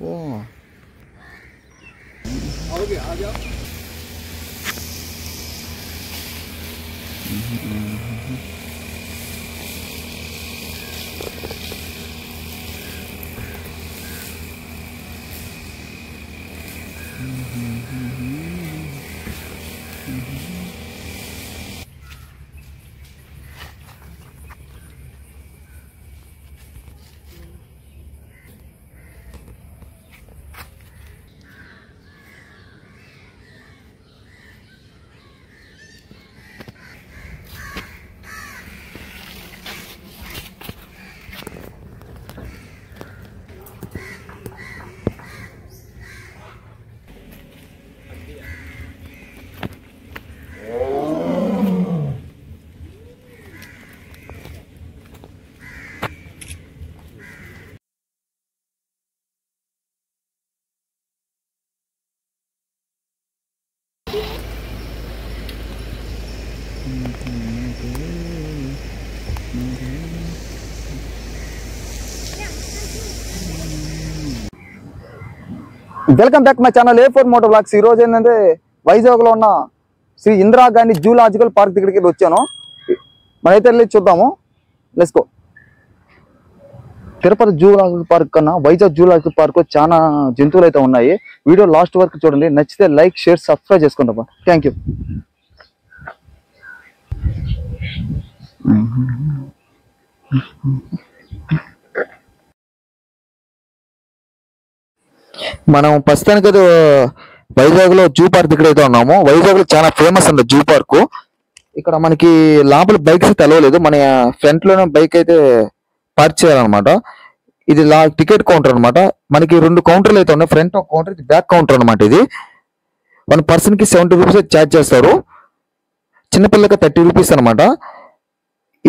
Oh welcome back my channel A4 moto vlogs. ఈ రోజు ఏంటంటే వైజాగ్ లో ఉన్న శ్రీ ఇందిరా గాంధీ జూలాజికల్ పార్క్ దగ్గరికి వచ్చాను. మనైతే వెళ్ళి చూద్దాము. Let's go. Tirupati zoological park కన్నా వైజాగ్ జూలాజికల్ పార్క్ చాలా జంతువులు అయితే ఉన్నాయి. వీడియో లాస్ట్ వరకు చూడండి. నచ్చితే లైక్, షేర్, సబ్స్క్రైబ్ చేసుకుంటాం. Thank you. మనం ప్రస్తుతానికి అయితే వైజాగ్ లో జూ పార్క్ దగ్గర అయితే ఉన్నాము. వైజాగ్ లో చాలా ఫేమస్ అంట జూ పార్క్. ఇక్కడ మనకి లోపల బైక్స్ తెలవలేదు. మన ఫ్రంట్ లోనే బైక్ అయితే పార్క్ చేయాలన్నమాట. ఇది టికెట్ కౌంటర్ అనమాట. మనకి 2 కౌంటర్లు అయితే ఉన్నాయి. ఫ్రంట్ ఒక కౌంటర్, బ్యాక్ కౌంటర్ అనమాట. ఇది 1 పర్సన్ కి 70 రూపీస్ ఛార్జ్ చేస్తారు. చిన్నపిల్లకి 30 రూపీస్ అనమాట.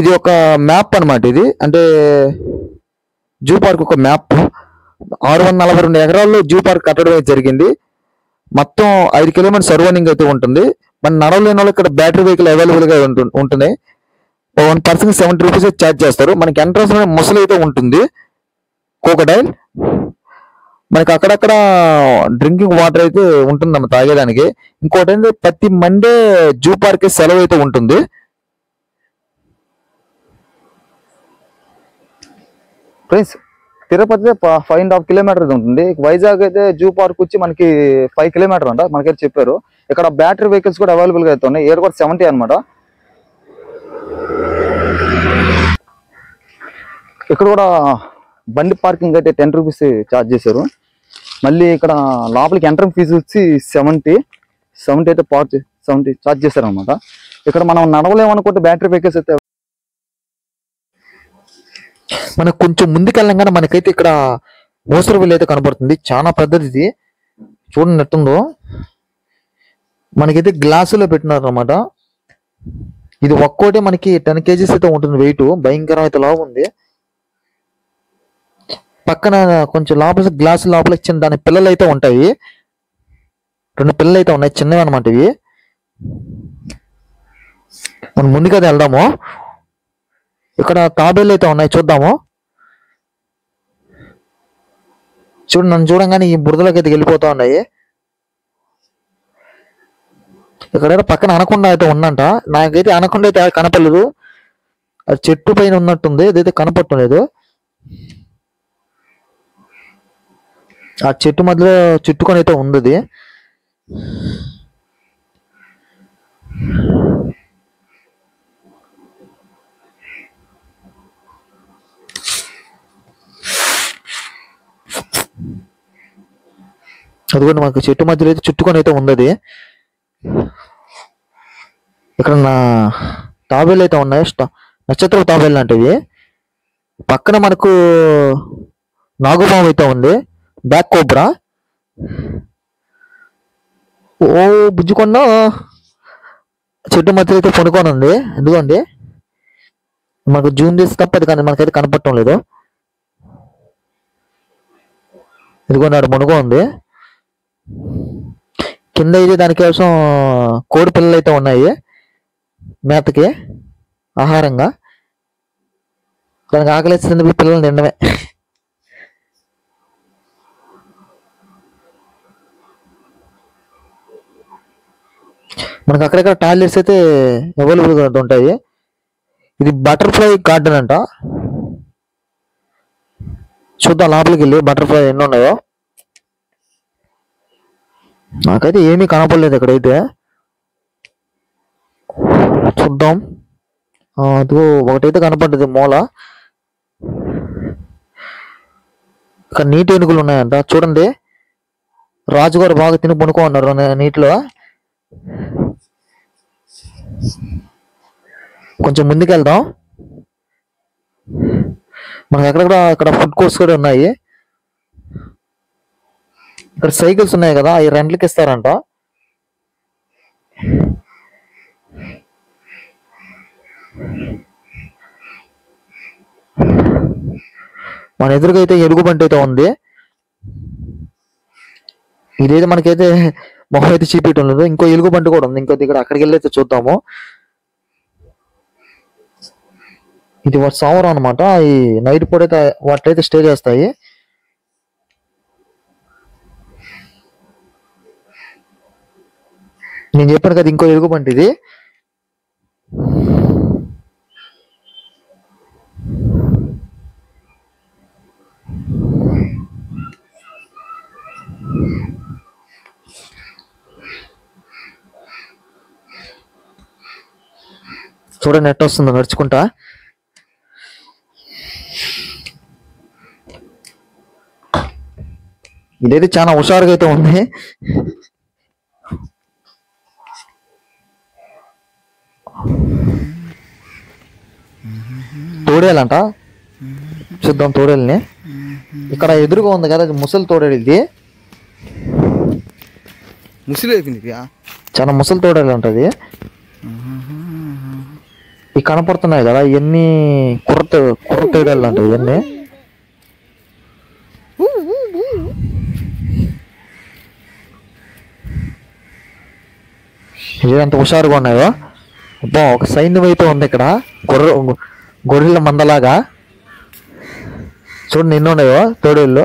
ఇది ఒక మ్యాప్ అనమాట. ఇది అంటే జూ పార్క్ ఒక మ్యాప్. 642 ఎకరాల్లో జూ పార్క్ కట్టడం అయితే జరిగింది. మొత్తం 5 కిలోమీటర్ సర్వనింగ్ అయితే ఉంటుంది. మన నడవలేని వాళ్ళు ఇక్కడ బ్యాటరీ వెహికల్ అవైలబుల్ గా ఉంటుంది. 1 పర్సన్ 70 రూపీస్ ఛార్జ్ చేస్తారు. మనకి ఎంట్రన్స్ లో ముసలి అయితే ఉంటుంది, కోకడైల్. మనకి అక్కడక్కడ డ్రింకింగ్ వాటర్ అయితే ఉంటుందమ్మ తాగేదానికి. ఇంకోటి ఏంటంటే ప్రతి మండే జూ పార్క్ సెలవు అయితే ఉంటుంది. ఫ్రెండ్స్, తిరుపతి 5.5 కిలోమీటర్స్ ఉంటుంది. వైజాగ్ అయితే జూ పార్క్ వచ్చి మనకి 5 కిలోమీటర్ అంట మనకైతే చెప్పారు. ఇక్కడ బ్యాటరీ వెహికల్స్ కూడా అవైలబుల్ గా అయితే ఉన్నాయి. ఏర్ కూడా 70 అనమాట. ఇక్కడ కూడా బండి పార్కింగ్ అయితే 10 రూపీస్ ఛార్జ్ చేశారు. మళ్ళీ ఇక్కడ లోపలికి ఎంట్రన్స్ ఫీజు వచ్చి 70 అయితే 70 ఛార్జ్ చేశారు అనమాట. ఇక్కడ మనం నడవలేమనుకుంటే బ్యాటరీ వెహికల్స్ అయితే మనకు కొంచెం ముందుకు వెళ్ళంగానే మనకైతే ఇక్కడ మోసరవిల్లు అయితే కనబడుతుంది. చాలా పెద్దది ఇది. చూడండి ఎట్టుందో. మనకైతే గ్లాసులో పెట్టినారు అనమాట. ఇది ఒక్కోటే మనకి 10 కేజీస్ అయితే ఉంటుంది వెయిట్. భయంకరం అయితే లావు ఉంది. పక్కన కొంచెం లోపల గ్లాసు లోపల చిన్న దాని పిల్లలు అయితే ఉంటాయి. 2 పిల్లలు అయితే ఉన్నాయి, చిన్నవి అనమాట ఇవి. మనం ముందుకైతే వెళ్దాము. ఇక్కడ తాబేళ్ళు అయితే ఉన్నాయి, చూద్దాము. చూడు, నన్ను చూడంగానే ఈ బురదలోకి అయితే వెళ్ళిపోతా ఉన్నాయి. ఇక్కడ పక్కన అనకొండ అయితే ఉందంట. నాకైతే అనకొండ అయితే కనపడలేదు. అది చెట్టు పైన ఉన్నట్టుంది. ఇదైతే కనపడలేదు. ఆ చెట్టు మధ్యలో చుట్టుకొని అయితే ఉంది. అదిగోండి, మాకు చెట్టు మధ్యలో అయితే చుట్టుకొని అయితే ఉంది. ఇక్కడ తాబేళ్ళు అయితే ఉన్నాయి, నక్షత్ర తాబేళ్ళు లాంటివి. పక్కన మనకు నాగుపాము అయితే ఉంది, బ్యాక్ కోబ్రా. ఓ బుజ్జుకొండ చెట్టు మధ్యలో అయితే పడుకొని ఉంది. ఎందుకండి మనకు జూమ్ చేసి తప్పది, కానీ మనకైతే కనపడటం లేదు. ఇదిగోండి, ఆడ పడుకో ఉంది. కింద అయితే దానికోసం కోడి పిల్లలు అయితే ఉన్నాయి మేతకి ఆహారంగా. దానికి ఆకలిస్తుంది, పిల్లలు తినడమే. మనకు అక్కడక్కడ టాయిలెట్స్ అయితే అవైలబుల్గా ఉంటాయి. ఇది బటర్ఫ్లై గార్డెన్ అంట. చూద్దాం లోపలికి వెళ్ళి బటర్ఫ్లై ఎన్ని ఉన్నాయో. నాకైతే ఏమీ కనపడలేదు ఇక్కడైతే. చూద్దాం. అదిగో ఒకటైతే కనపడ్డది మూల. ఇక్కడ నీటి ఏనుగులు ఉన్నాయంట చూడండి. రాజుగారు బాగా తిని పనుకో ఉన్నారు నీటిలో. కొంచెం ముందుకు వెళ్దాం. మనకి ఎక్కడెక్కడ ఇక్కడ ఫుడ్ కోర్ట్స్ కూడా ఉన్నాయి. ఇక్కడ సైకిల్స్ ఉన్నాయి కదా, అవి రెంట్లకి ఇస్తారంట. మన ఎదురుగా అయితే ఎలుగుబంటి అయితే ఉంది. ఇదైతే మనకైతే మొహం అయితే చూపించడం లేదు. ఇంకో ఎలుగుబంటి కూడా ఉంది ఇంకో దగ్గర. అక్కడికి వెళ్ళి అయితే చూద్దాము. ఇది వాటి సావరం అనమాట. ఈ నైట్ పూట అయితే వాటిలో స్టే చేస్తాయి. నేను చెప్పాను కదా ఇంకో ఎలుగుబంటి ఇది. చూడండి నెట్ వస్తుందో నడుచుకుంటా. ఇదైతే చాలా హుషారుగా అయితే ఉంది. తోడేలంట. చూద్దాం తోడేల్ని. ఇక్కడ ఎదురుగా ఉంది కదా ముసలి తోడేలు. ఇది చాలా ముసలి తోడేలు ఉంటది. ఇవి కనపడుతున్నాయి కదా ఇవన్నీ కుర్ర తోడేళ్ళు అంటాయి. ఇవన్నీ ఇదంత హుషారుగా ఉన్నాయో. అబ్బా ఒక సైన్యం అయితే ఉంది ఇక్కడ. గొర్రెల మందలాగా. చూడండి ఎన్ని ఉన్నాయో తోడేళ్ళు.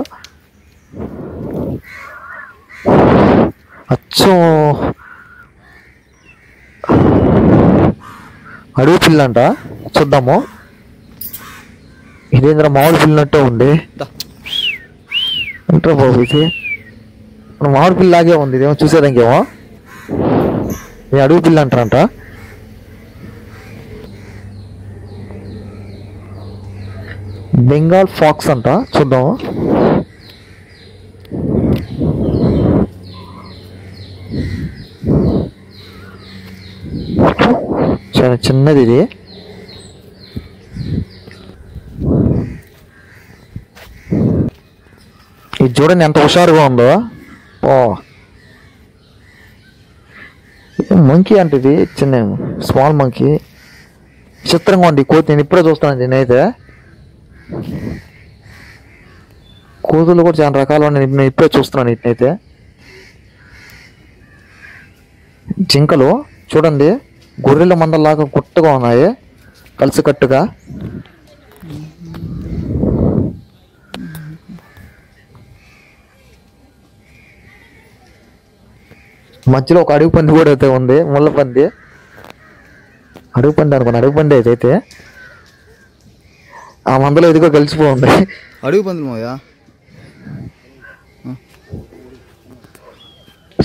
అచ్చం అడవి పిల్ల అంట. చూద్దాము. ఇదేంద్ర మామిడి పిల్లనట్టే ఉంది అంటారా బాబు. ఇది మామిడి పిల్లలాగే ఉంది. ఇదేమో చూసేదానికేమో ఇది అడవి పిల్ల అంటారంట. బెంగాల్ ఫాక్స్ అంట. చూద్దాము. చాలా చిన్నది ఇది. ఇది చూడండి ఎంత హుషారుగా ఉందో. ఓ మంకీ అంటే ఇది చిన్న స్మాల్ మంకీ. చిత్రంగా ఉంది కోతి. నేను ఇప్పుడే చూస్తాను. నేనైతే కోతులు కూడా చాలా రకాలు నేను ఇప్పుడే చూస్తున్నాను. ఇట్నైతే జింకలు చూడండి గొర్రెల మందలాగా గుట్టగా ఉన్నాయి కలిసికట్టుగా. మధ్యలో ఒక అడుగు పంది కూడా అయితే ఉంది. ముళ్ళ పంది. అడుగు పంది అనుకోండి. అడుగు పంది అయితే ఆ మందలో ఎదుగో కలిసిపోతుంది. అడుగు పందులు మోయా.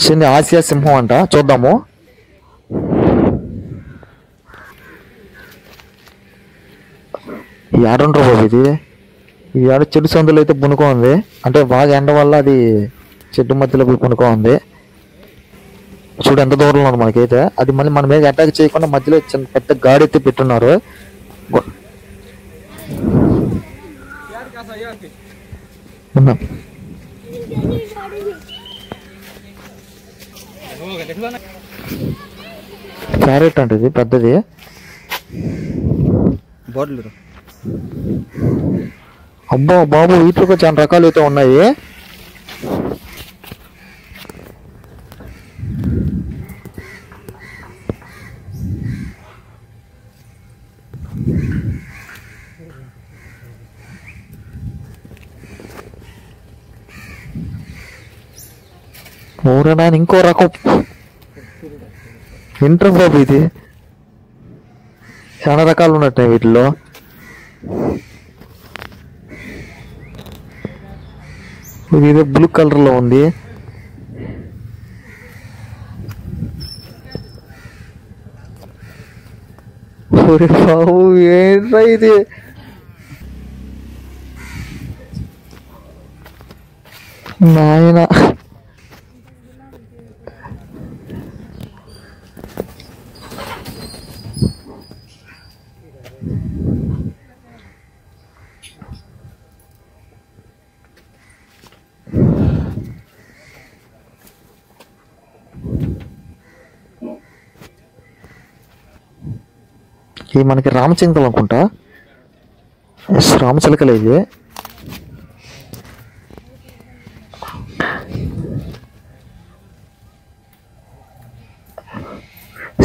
చిన్న ఆసియా సింహం అంట. చూద్దాము. ఈ ఆడుంటారు బాబు. ఇది ఈ ఆడ చెడు సందులో అయితే పునుకో ఉంది. అంటే బాగా ఎండ వల్ల అది చెట్టు మధ్యలో పోయి పునుకో ఉంది. చూడు ఎంత దూరంలో ఉంది మనకైతే. అది మళ్ళీ మన మీద అటాక్ చేయకుండా మధ్యలో చిన్న పెద్ద గాడి అయితే పెట్టున్నారు. క్యారెట్ అంటే ఇది పెద్దది. అబ్బా బాబు వీటిలో చాలా రకాలు అయితే ఉన్నాయి. ఊరనా ఇంకో రకం ఏంట్రా బాబు ఇది, చాలా రకాలు ఉన్నట్టు వీటిలో. ఇది ఏదో బ్లూ కలర్ లో ఉంది. ఒరే బాబు ఏంట్రా ఇది, నాయన. ఇది మనకి రామచిలుకలు అనుకుంటా. రామచిలుకలు ఇది.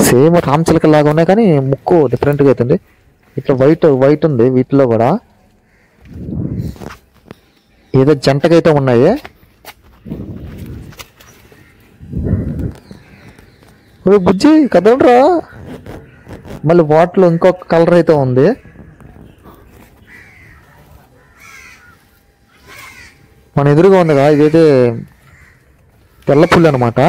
సేమ్ రామచిలుకలు లాగా ఉన్నాయి కానీ ముక్కు డిఫరెంట్గా అవుతుంది. ఇట్లా వైట్ వైట్ ఉంది వీటిలో కూడా. ఏదో జంటగా అయితే ఉన్నాయి. బుజ్జి కదలరా. మళ్ళీ వాటిలో ఇంకొక కలర్ అయితే ఉంది. మన ఎదురుగా ఉందిగా, ఇదైతే తెల్ల పుల్లి అనమాట.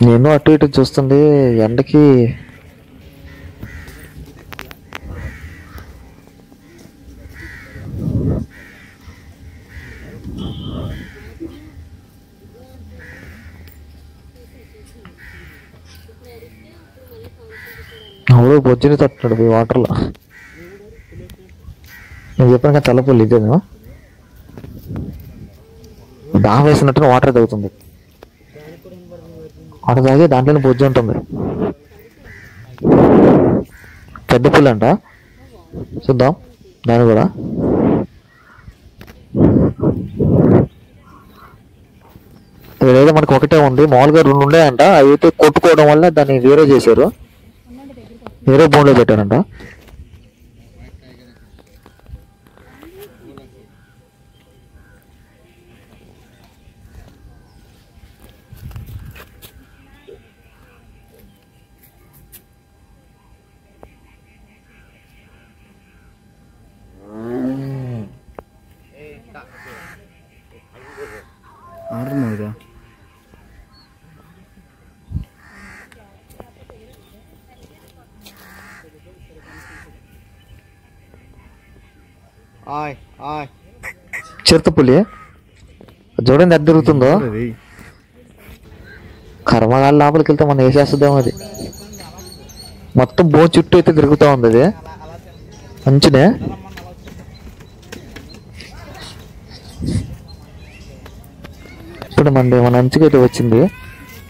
నేను అటు ఇటు చూస్తుంది ఎండకి. అవును, బొజ్జుని తట్టున్నాడు పోయి వాటర్లో. నేను చెప్పాను కదా తెల్లపుల్లి ఇదేను. దాహం వేసినట్టు వాటర్ తాగుతుంది. వాటర్ తాగి దాంట్లోనే బొజ్జు ఉంటుంది. పెద్ద పుల్లి అంట. చూద్దాం దాన్ని కూడా. ఏదో మనకు ఒకటే ఉంది, మామూలుగా 2 ఉండేయంట. అవి అయితే కొట్టుకోవడం వల్ల దాన్ని వేరే చేశారు, వేరే బోన్లో పెట్టారంట. చిరుతపులి చూడండి ఎంత తిరుగుతుందో. కర్మగాల లోపలికి వెళ్తే మనం వేసేస్తుందేమో. అది మొత్తం బో చుట్టూ అయితే తిరుగుతూ ఉంది. అది మంచిదే. ఇప్పుడు మన అంచుకి అయితే వచ్చింది,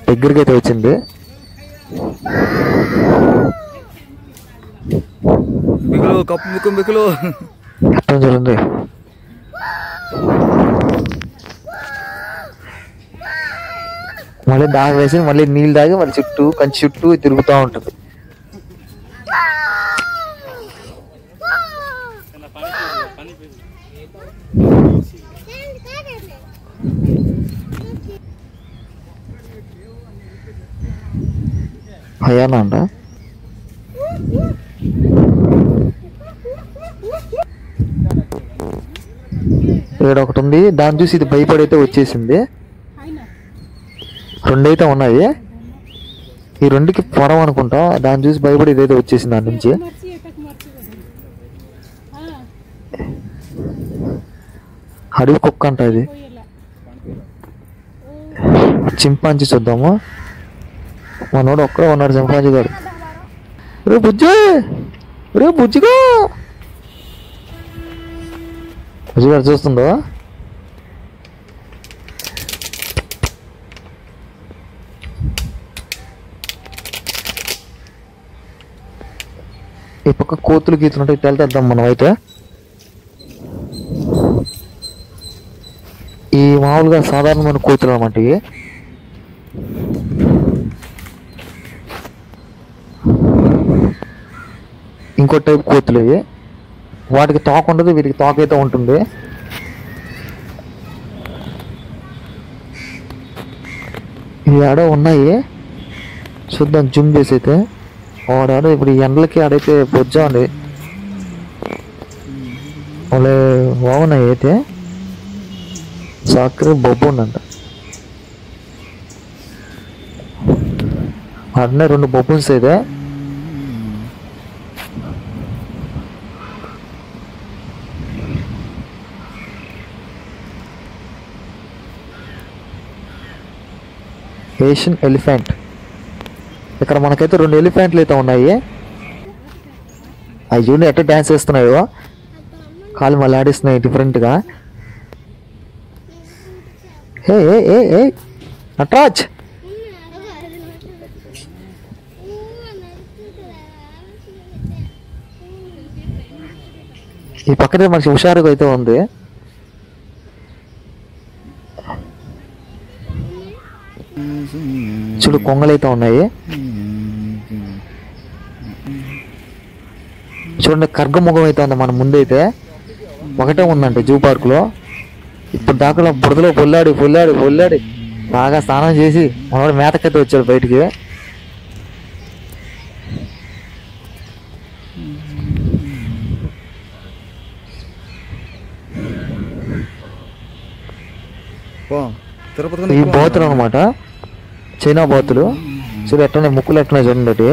దగ్గరికి అయితే వచ్చింది. చూడండి, మళ్ళీ దాగ వేసి మళ్ళీ నీళ్ళు తాగి మళ్ళీ చుట్టూ కంచి చుట్టూ తిరుగుతూ ఉంటుంది. అయ్యానా అంట. ఇక్కడ ఒకటి ఉంది, దాన్ని చూసి ఇది భయపడైతే వచ్చేసింది. 2 అయితే ఉన్నాయి. ఈ 2కి పొరం అనుకుంటా. దాన్ని చూసి భయపడి ఇదైతే వచ్చేసింది దాని నుంచి. అడవి కుక్క అంట ఇది. చింపాంజీ చూద్దాము. మనోడు ఒక్కడే ఉన్నాడు చింపాంజీ గారు. రే బుజ్జి, రే బుజ్జిగా. బుజ్జి గారు చూస్తుందో. ఈ పక్క కోతులు గీతున్నట్టు వెళ్తేద్దాం మనం అయితే. ఈ మామూలుగా సాధారణమైన కోతులు అన్నమాట ఇవి. ఇంకో టైప్ కోతులు ఇవి. వాటికి తోక ఉండదు, వీటికి తోక అయితే ఉంటుంది. ఇవి ఆడ ఉన్నాయి, చూద్దాం జూమ్ చేసి అయితే. వాడాడ ఇప్పుడు ఈ ఎండలకి ఆడైతే బొజ్జా ఉంది. వాళ్ళే బాగున్నాయి అయితే. సాకరి బొబ్బు ఉందంట. ఆడనే 2 బొబ్బున్స్ అయితే. Asian elephant. ఇక్కడ మనకైతే 2 ఎలిఫెంట్లు అయితే ఉన్నాయి. అవి చూడండి ఎట్లా డ్యాన్స్ చేస్తున్నాయో, కాలు మళ్ళీ ఆడిస్తున్నాయి డిఫరెంట్గా. ఏ ఏ ఏ ఏ నటరాజ్, ఈ పక్కనే మనకి హుషారుగా అయితే ఉంది. చూడు కొంగలు అయితే ఉన్నాయి. చూడండి కర్గముఖం అయితే ఉంది మన ముందైతే. ఒకటే ఉందంట జూ పార్క్ లో. ఇప్పుడు దాకా బురదలో పొల్లాడి పొల్లాడి పొల్లాడి బాగా స్నానం చేసి మనవాడు మేతకైతే వచ్చాడు బయటికి. ఈ బాతులు అనమాట, చైనా బాతులు. చూడు ఎట్లనే ముక్కులు ఎట్లా చూడండి. అటు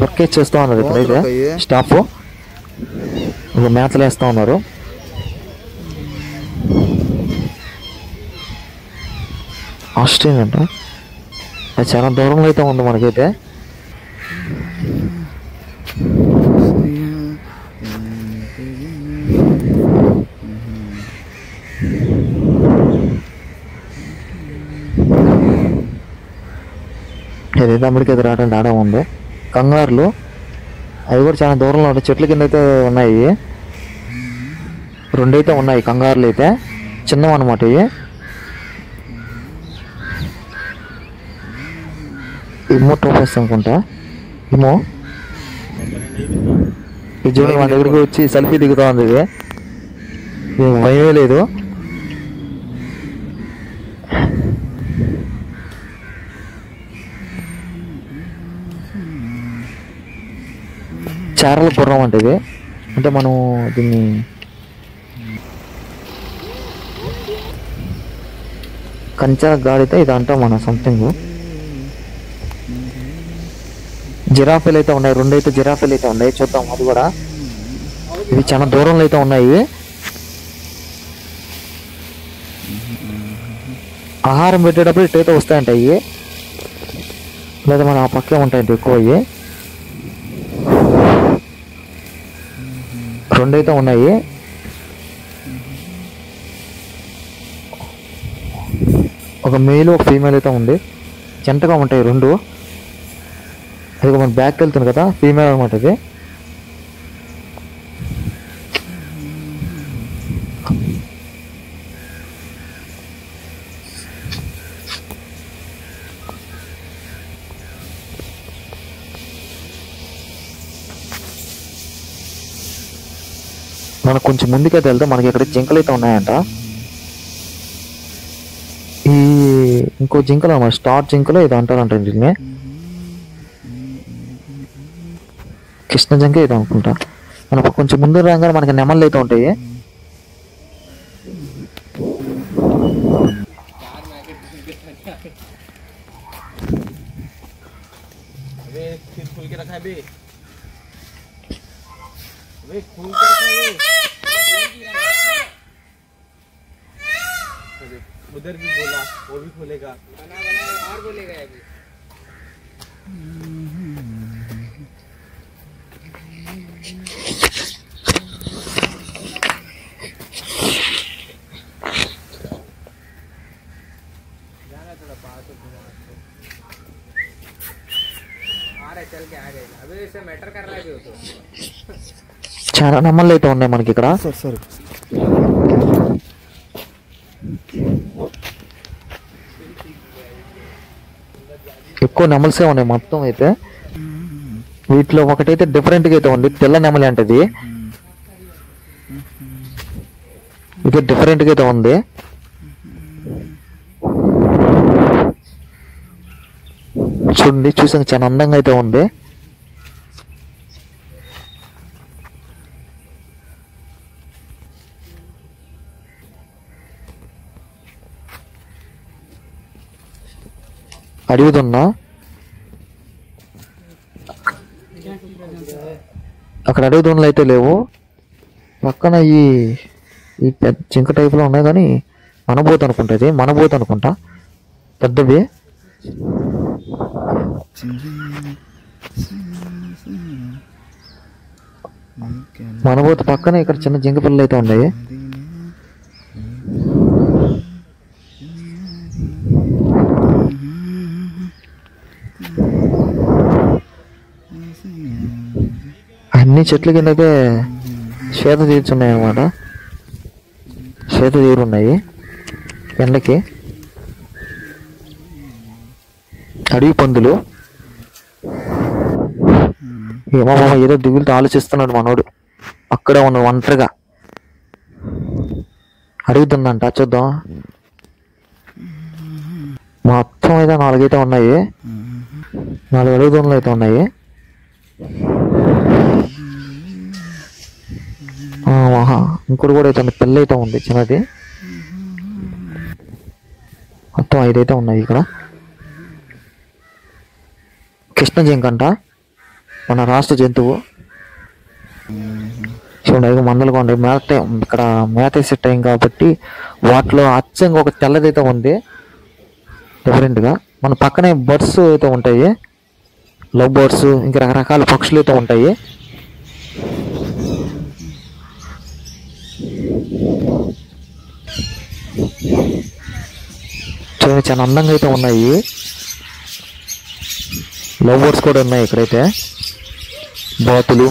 వర్క్ చేస్తూ ఉన్నారు ఇప్పుడైతే స్టాఫ్. మేతలు వేస్తూ ఉన్నారు. ఆస్ట్రేలియా అంట, అది చాలా దూరంలో అయితే ఉంది మనకైతే. ఏదైతే అమెరికా అయితే రావడానికి ఆడ ఉంది. కంగారులు అవి కూడా చాలా దూరంలో ఉంటాయి, చెట్ల కింద అయితే ఉన్నాయి. 2 అయితే ఉన్నాయి కంగారులు అయితే, చిన్నవి అనమాట ఇవి. ఇమో టోపస్ అనుకుంటా. ఇమో ఈ చూడండి మన దగ్గరికి వచ్చి సెల్ఫీ దిగుతా ఉంది. ఇది భయమే లేదు. చారల గుర్రం అంటే ఇది. అంటే మనం దీన్ని కంచా గాడితే ఇది అంటాం మన సంథింగ్. జిరాఫీలు అయితే ఉన్నాయి, 2 అయితే జిరాఫీలు అయితే ఉన్నాయి. చూద్దాం అది కూడా. ఇవి చాలా దూరంలో అయితే ఉన్నాయి. ఆహారం పెట్టేటప్పుడు ఇటైతే వస్తాయంట ఇవి, లేదా మన ఆ పక్కే ఉంటాయంట ఎక్కువ. ఇవి 2 అయితే ఉన్నాయి. ఒక మేల్ ఒక ఫీమేల్ అయితే ఉంది. జంటగా ఉంటాయి 2. అది మన బ్యాక్ వెళ్తుంది కదా, ఫీమేల్ అనమాట ఇది. మనకు కొంచెం ముందుకైతే వెళ్తే మనకి ఇక్కడ జింకలు అయితే ఉన్నాయంట. ఈ ఇంకో జింకలు అన్నమాట, స్టార్ జింకలు ఇది అంటారంట. దీన్ని కృష్ణ జింక ఇది అనుకుంటా. మనకు కొంచెం ముందు రాగానే మనకి నెమళ్ళు అయితే ఉంటాయి. उधर भी बोला, वो भी खोलेगा, बना बना और बोलेगा अभी। जाना थोड़ा पास हो। చాలా నెమళ్ళు అయితే ఉన్నాయి మనకి ఇక్కడ. ఎక్కువ నెమల్సే ఉన్నాయి మొత్తం అయితే. వీటిలో ఒకటైతే డిఫరెంట్గా అయితే ఉంది, తెల్ల నెమలి అంటది. ఇది డిఫరెంట్గా అయితే ఉంది. చూడండి, చూసాక చాలా అందంగా అయితే ఉంది. అడుగుతున్నా అక్కడ అడుగుతున్నలు అయితే లేవు. పక్కన ఈ పెద్ద జింక టైప్లో ఉన్నాయి, కానీ మనబోతు అనుకుంటా, ఇది మనబోతు అనుకుంటా, పెద్దవి. మనబోతు పక్కన ఇక్కడ చిన్న జింక పిల్లలు అయితే ఉన్నాయి. అన్ని చెట్ల కింద అయితే శ్వేత తీర్చున్నాయి అన్నమాట. శ్వేత తీరున్నాయి ఎండకి. అడవి పందులు. ఏమో ఏదో దిగులుతో ఆలోచిస్తున్నాడు మనోడు. అక్కడే ఉన్న ఒంటరిగా అడుగుతుందంట, చూద్దాం. మొత్తం అయితే 4 అయితే ఉన్నాయి, 4 అడుగుదొండలు అయితే ఉన్నాయి. ఇంకోటి కూడా అయితే పిల్ల అయితే ఉంది చిన్నది. మొత్తం 5 అయితే ఉన్నాయి ఇక్కడ. కృష్ణ జింక అంట, మన రాష్ట్ర జంతువు. చూడండి, మందలుగా ఉండే మేత. ఇక్కడ మేత సెట్ అయింది కాబట్టి వాటిలో అచ్చంగా ఒక తెల్లదైతే ఉంది డిఫరెంట్గా. మన పక్కనే బర్డ్స్ అయితే ఉంటాయి, లవ్ బర్డ్స్, ఇంకా రకరకాల పక్షులు అయితే ఉంటాయి. చూడండి, చాలా అందంగా అయితే ఉన్నాయి. లవ్ బర్డ్స్ కూడా ఉన్నాయి ఇక్కడైతే, బాతులు.